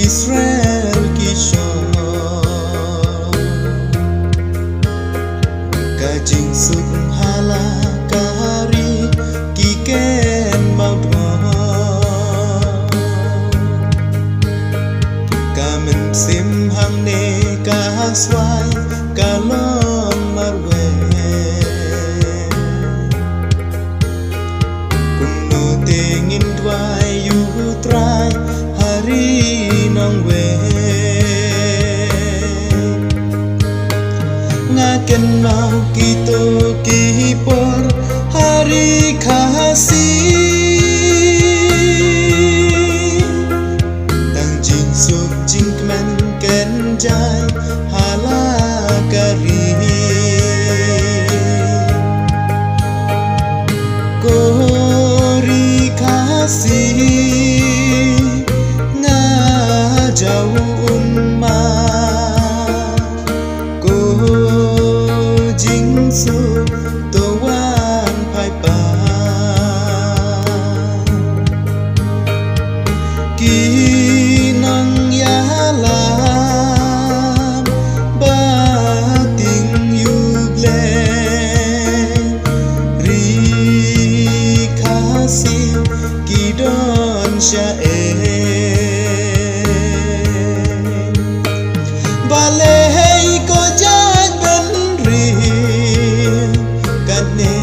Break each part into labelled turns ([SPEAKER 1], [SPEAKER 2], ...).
[SPEAKER 1] Israel kishon kajing suk hala kahari kiken maudro kamen sim hang ne kaswai kalon marwe kuno tingin dwai yu trai hari nong we ngaken mau kito kipor hari kasih tang jing suk jing men ken jai hala kari kori kasih jauh umat ko jing su toan pai pa kinang ya lam bating yuble ri kasih kidon syae balei ko jaj ben rin kadne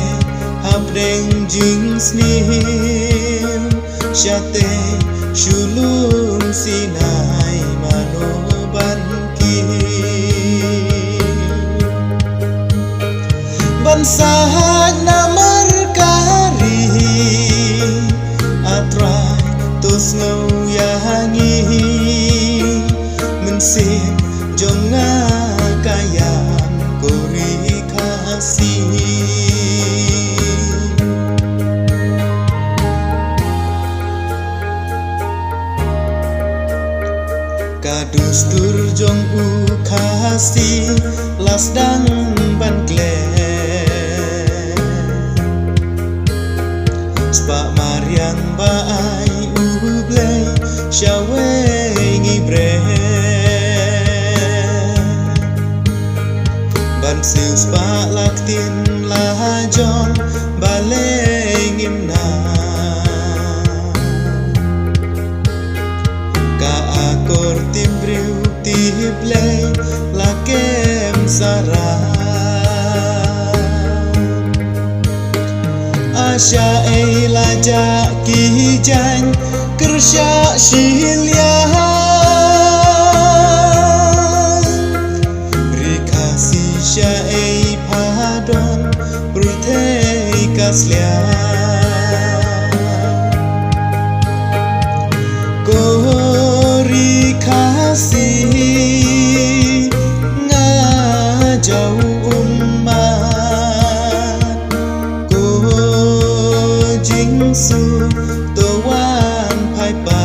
[SPEAKER 1] habreng jing snin syate shulun sinai manoban ki bansahag namar kari atrai tos ngau yahangi mensih jonga kayan kori kasih kadustur jong u kasih lasdang ban kle spa mariang baai uble syawe ngibre ban siu spa laktin lahajong baleng imna ka akor timbriu tible lakem sara asya ei laja kijan kersya shilya syai padon brutei kaslia kori kasih ngajau umat ko jing su toan pai pa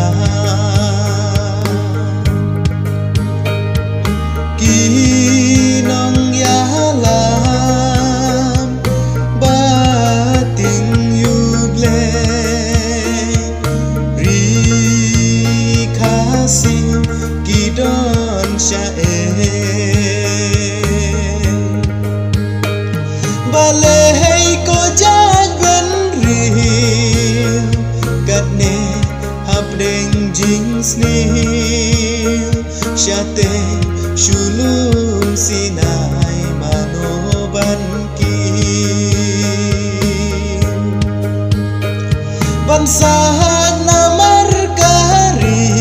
[SPEAKER 1] kidon syae balei ko jaj ben rin kadne habdeng jing snil syate shulum sinai manoban ki bansahag namar kari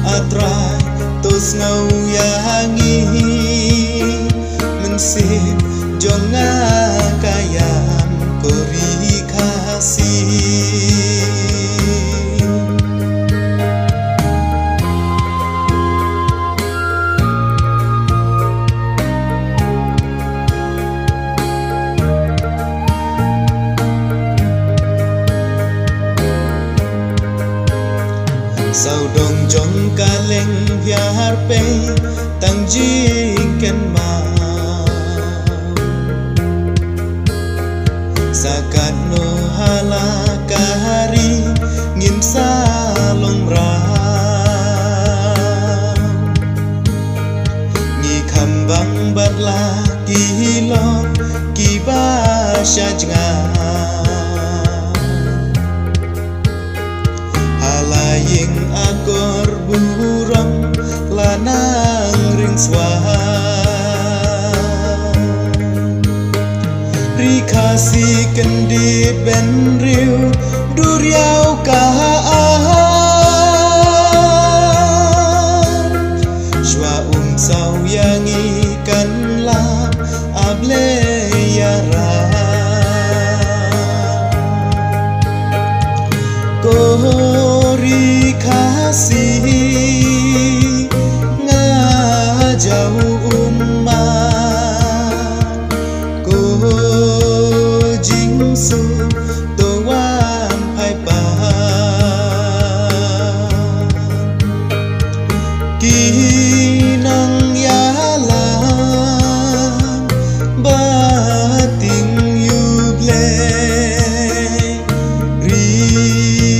[SPEAKER 1] atrai tos ngau yahangi mensih jonga kayan kori kasih sau dong jong kaleng biar pe tang jing ken ma sakat no hala kahari ngin salong ra syajnga halaying akor burung lanang ring swaha rikasi kendit ben riu duriau kahaan shwa sau yang ikan lap able yara kori kasih ngajau umat ko jingsu toan pai pa kinang yalang bating yuble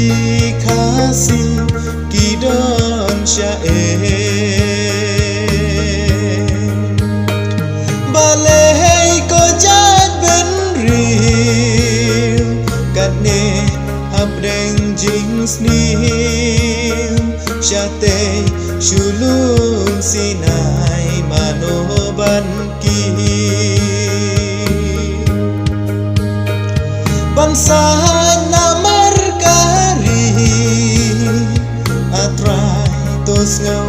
[SPEAKER 1] rikasi kidon syae balai ko jat ben riu katne abdeng jings nim syate shulung sinai manoban ki bangsa namar kari atrai tos ngau